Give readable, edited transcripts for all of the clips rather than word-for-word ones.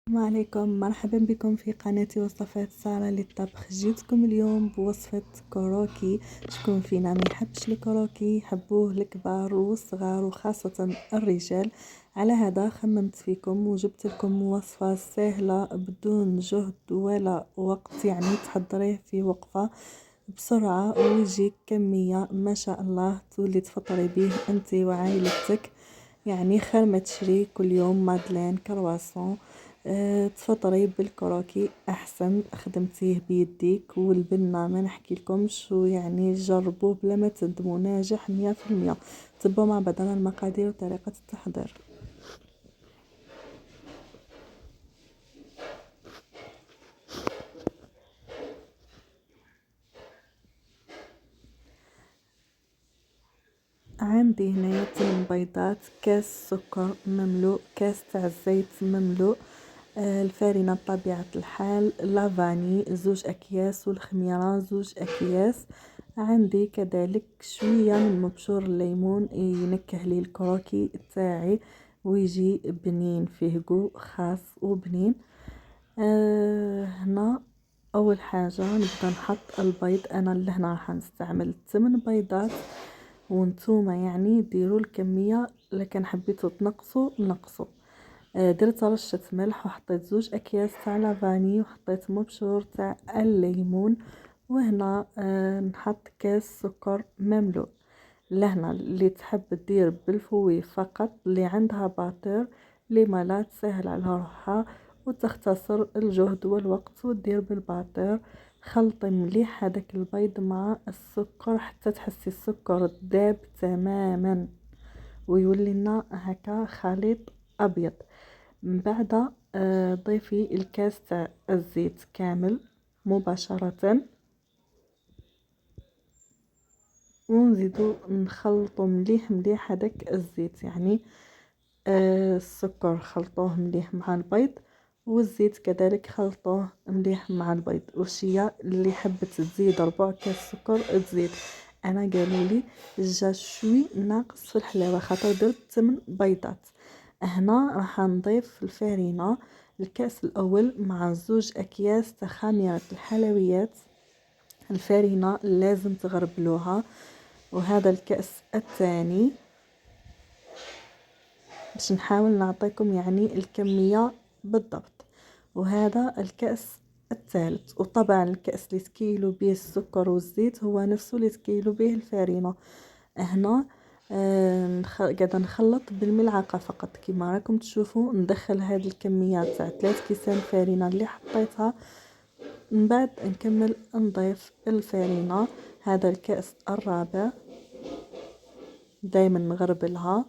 السلام عليكم، مرحبا بكم في قناتي وصفات سارة للطبخ. جيتكم اليوم بوصفة كروكي. شكون فينا ما يحبش الكروكي؟ يحبوه الكبار والصغار وخاصة الرجال. على هذا خممت فيكم وجبت لكم وصفة سهلة بدون جهد ولا وقت، يعني تحضريه في وقفة بسرعة ويجيك كمية ما شاء الله تولي تفطري به انت وعائلتك. يعني خير ما تشري كل يوم مادلين كرواسون. تفطري بالكروكي احسن، خدمتيه بيديك. والبنة ما نحكي لكمش، يعني جربوه بلا ما تندموا، ناجح 100%. تبعوا مع بعضنا المقادير وطريقة التحضير. عندي هنايا 8 بيضات، كاس سكر مملوء، كاس تاع الزيت مملوء، الفارينة بطبيعة الحال، لافاني 2 أكياس، والخميرة 2 أكياس. عندي كذلك شوية من مبشور الليمون ينكه لي الكروكي تاعي ويجي بنين، فيه جو خاص وبنين. هنا اول حاجة نبدا نحط البيض. انا لهنا راح نستعمل 8 بيضات، وانتوما يعني ديروا الكمية، لكن حبيتوا تنقصوا نقصوا. درت رشة ملح وحطيت 2 أكياس تاع لافاني وحطيت مبشور تاع الليمون. وهنا نحط كاس سكر مملوء. لهنا اللي تحب تدير بالفوي فقط، اللي عندها باتور اللي ما لا تسهل على روحها وتختصر الجهد والوقت وتدير بالباتور. خلطي مليح هذاك البيض مع السكر حتى تحسي السكر ذاب تماما ويولي لنا هكا خليط ابيض. من بعد ضيفي الكاس تاع الزيت كامل مباشرة، ونزيدو نخلطو مليح مليح هذاك الزيت. يعني السكر خلطوه مليح مع البيض، والزيت كذلك خلطوه مليح مع البيض. وشيا اللي حبت تزيد 4 كاس سكر تزيد. انا قالوا لي جا شوي ناقص في الحلاوه خاطر درت 8 بيضات. هنا راح نضيف الفارينه، الكاس الاول مع 2 أكياس تاع خميره الحلويات. الفارينه لازم تغربلوها. وهذا الكأس الثاني باش نحاول نعطيكم يعني الكمية بالضبط. وهذا الكأس الثالث. وطبعا الكأس اللي تكيلو به السكر والزيت هو نفسه اللي تكيلو به الفارينة. هنا قاعده نخلط بالملعقه فقط كما راكم تشوفوا. ندخل هذه الكميه تاع 3 كيسان فارينه اللي حطيتها، من بعد نكمل نضيف الفارينه. هذا الكأس الرابع دايما نغربلها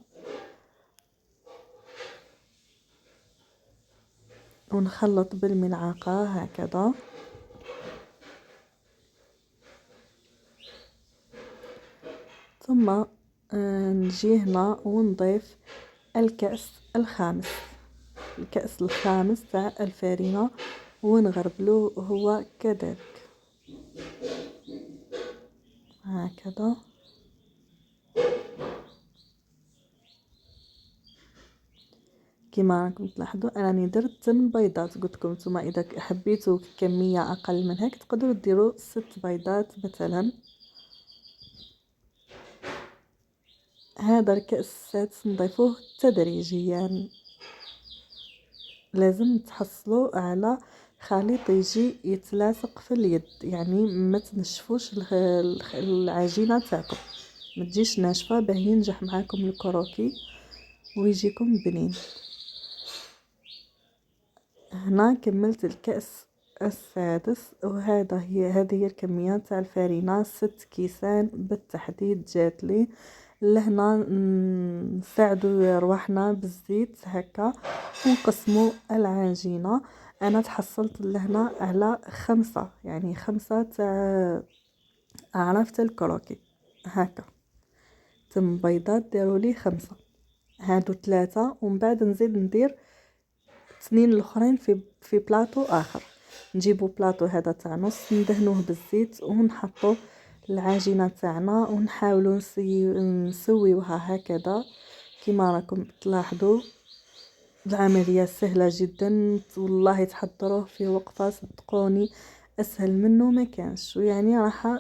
ونخلط بالملعقة هكذا. ثم نجي هنا ونضيف الكأس الخامس، الكأس الخامس تاع الفارينة، ونغربلوه هو كذلك هكذا. كما راكم تلاحظوا انني درت 8 بيضات. قلت لكم نتوما اذا حبيتوا كميه اقل من هيك تقدروا ديروا 6 بيضات مثلا. هذا الكأس السادس نضيفوه تدريجيا. لازم تحصلوا على خليط يجي يتلاصق في اليد، يعني ما تنشفوش العجينه تاعكم، ما تجيش ناشفه باه ينجح معاكم الكروكي ويجيكم بنين. هنا كملت الكأس السادس، هذه هي الكمية تاع الفارينة 6 كيسان بالتحديد جات لي. لهنا نساعدوا رواحنا بالزيت هكا ونقسموا العجينة. انا تحصلت لهنا على 5، يعني 5 تاع عرفت الكروكي هكا. 8 بيضات داروا لي 5، هادو 3 ومن بعد نزيد ندير 2 الاخرين في بلاطو اخر. نجيبو بلاطو هذا تاع نص ندهنوه بالزيت ونحطو العجينه تاعنا ونحاولوا نسويوها هكذا كما راكم تلاحظوا. العملية سهلة جدا والله، تحضروه في وقفة صدقوني اسهل منه ما كانش، ويعني راح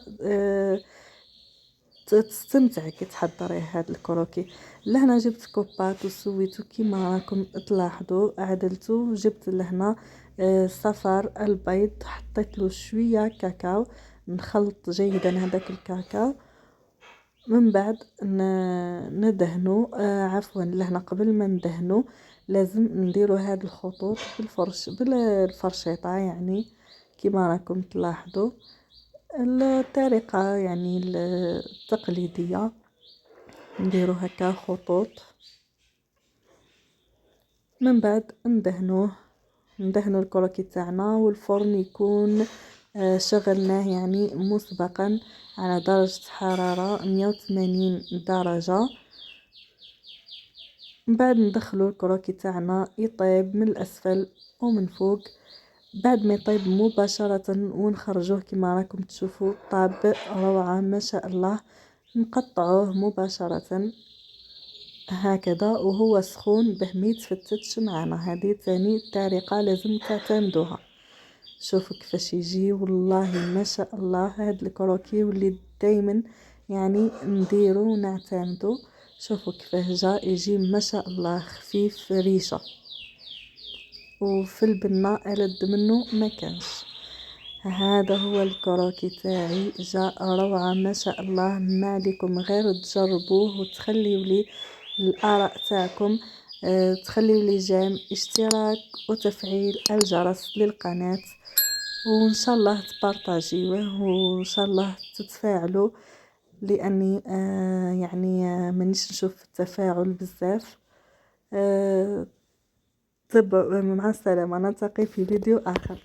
تستمتعي كي تحضري هاد الكروكي. لهنا جبت كوبات وسويته كيما راكم تلاحظوا، عدلته، جبت لهنا صفار البيض، حطيت له شويه كاكاو، نخلط جيدا هذاك الكاكاو، من بعد ندهنو عفوا لهنا قبل ما ندهنو لازم نديرو هاد الخطوط بالفرشيطه يعني كيما راكم تلاحظوا الطريقة يعني التقليدية، نديرو هكا خطوط، من بعد ندهنو الكروكي تاعنا، والفرن يكون شغلناه يعني مسبقا على درجة حرارة 180 درجة. من بعد ندخلو الكروكي تاعنا يطيب من الأسفل ومن فوق، بعد ما يطيب مباشرة ونخرجوه كما راكم تشوفوا طاب روعة ما شاء الله. نقطعوه مباشرة هكذا وهو سخون به ما يتفتتش معنا، هذه ثاني طريقة لازم تعتمدوها. شوفوا كيفاش يجي والله ما شاء الله، هاد الكروكي واللي دايما يعني نديرو ونعتمدو. شوفوا كيفاه جا، يجي ما شاء الله خفيف ريشة، وفي البنة ألد منه ما كانش. هذا هو الكروكي تاعي، جاء روعة ما شاء الله. ما عليكم غير تجربوه وتخليوا لي الآراء تاعكم، تخليوا لي جيم، اشتراك وتفعيل الجرس للقناة، وان شاء الله تبارطاجيوه وان شاء الله تتفاعلوا، لاني يعني مانيش نشوف التفاعل بزاف. طب مع السلامة، نلتقي في فيديو آخر.